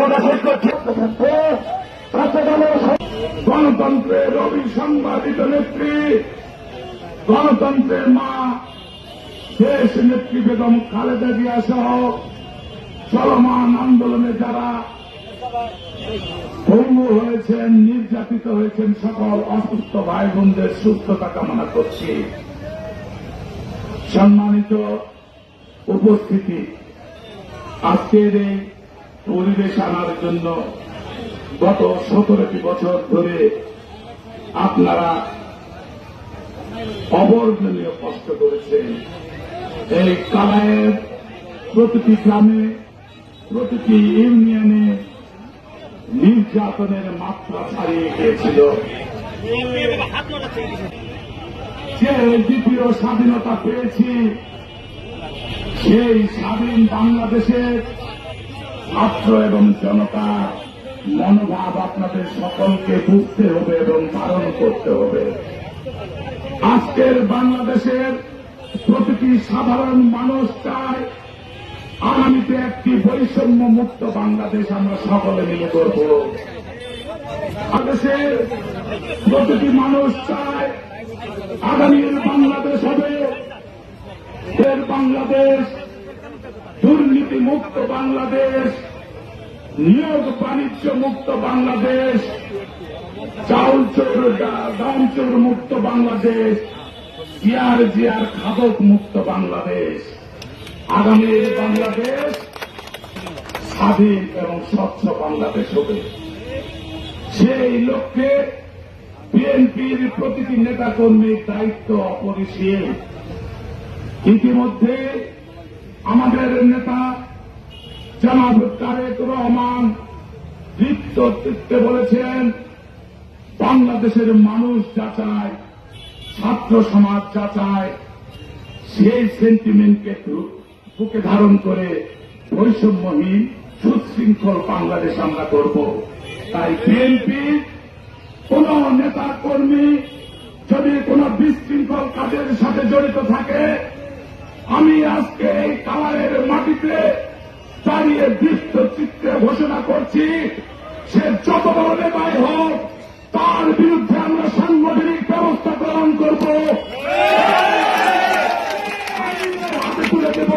কথা শেষ করছি। গণতন্ত্রের অবিসংবাদিত নেত্রী, গণতন্ত্রের মা, দেশ নেত্রী বেগম খালেদা জিয়া সহ চলমান আন্দোলনে যারা পঙ্গু হয়েছেন, নির্যাতিত হয়েছেন, সকল অসুস্থ ভাই বোনদের সুস্থতা কামনা করছি। সম্মানিত উপস্থিতি, আজকের এই পরিবেশ আনার জন্য গত 17টি বছর ধরে আপনারা অবর্ণনীয় কষ্ট করেছেন। এই কালায়ের প্রতিটি গ্রামে, প্রতিটি ইউনিয়নে নির্যাতনের মাত্রা ছাড়িয়ে গিয়েছিল। যে দ্বিতীয় স্বাধীনতা পেয়েছি, সেই স্বাধীন বাংলাদেশের ছাত্র এবং জনতার মনোভাব আপনাদের সকলকে বুঝতে হবে এবং ধারণ করতে হবে। আজকের বাংলাদেশের প্রতিটি সাধারণ মানুষ চায় আগামীতে একটি বৈষম্য মুক্ত বাংলাদেশ আমরা সকলে মিলে করব। বাংলাদেশের প্রতিটি মানুষ চায় আগামীর বাংলাদেশ হবে এর বাংলাদেশ, দুর্নীতি মুক্ত বাংলাদেশ, নিয়োগ বাণিজ্য মুক্ত বাংলাদেশ, চাউল চোর দাম চোর মুক্ত বাংলাদেশ, জিয়ার খাদক মুক্ত বাংলাদেশ। আগামীর বাংলাদেশ স্বাধীন এবং স্বচ্ছ বাংলাদেশ হবে। সেই লক্ষ্যে বিএনপির প্রতিটি নেতাকর্মীর দায়িত্ব অপরিসীম। ইতিমধ্যে আমাদের নেতা জনাব তারেক রহমান দৃপ্তে বলেছেন, বাংলাদেশের মানুষ যা চায়, ছাত্র সমাজ যা চায়, সেই সেন্টিমেন্টকে বুকে ধারণ করে বৈষম্যহীন সুশৃঙ্খল বাংলাদেশ আমরা করব। তাই বিএনপি কোন নেতা কর্মী যদি কোন বিশৃঙ্খল কাজের সাথে জড়িত থাকে, আমি আজকে এই কালারের মাটিতে দাঁড়িয়ে দৃষ্ট চিত্রে ঘোষণা করছি, সে যত বড় নেতাই হোক, তার বিরুদ্ধে আমরা সাংগঠনিক ব্যবস্থা গ্রহণ করব, হাতে তুলে দেব।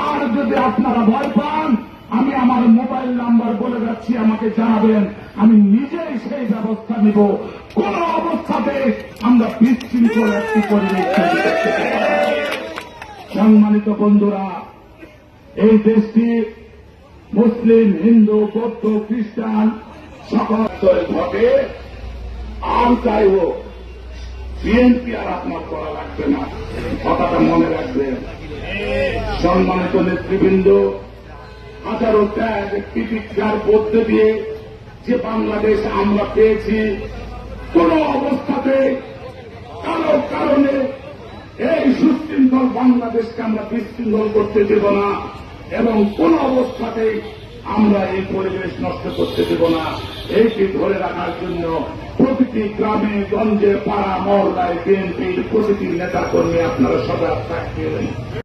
আর যদি আপনারা ভয় পান, আমি আমার মোবাইল নাম্বার বলে যাচ্ছি, আমাকে জানাবেন, আমি নিজেই সেই ব্যবস্থা নিব। কোন অবস্থাতে আমরা বিশৃঙ্খল একটি পরিবেশ তৈরি করতে পারি। সম্মানিত বন্ধুরা, এই দেশটি মুসলিম, হিন্দু, বৌদ্ধ, খ্রিস্টান সকল ঘটে, আর যাই হোক, বিএনপি আর আপনার করা লাগবে না, কথাটা মনে রাখবেন। সম্মানিত নেতৃবৃন্দ, হাজারো ত্যাগ প্রতিজ্ঞার মধ্যে দিয়ে যে বাংলাদেশ আমরা পেয়েছি, কোন অবস্থাতে কারো কারণে এই সুশৃঙ্খল বাংলাদেশকে আমরা বিশৃঙ্খল করতে দেব না এবং কোন অবস্থাতেই আমরা এই পরিবেশ নষ্ট করতে দেব না। এইটি ধরে রাখার জন্য প্রতিটি গ্রামে গঞ্জে পাড়া মহল্লায় বিএনপির প্রতিটি নেতাকর্মী আপনারা সবাই থাকবেন।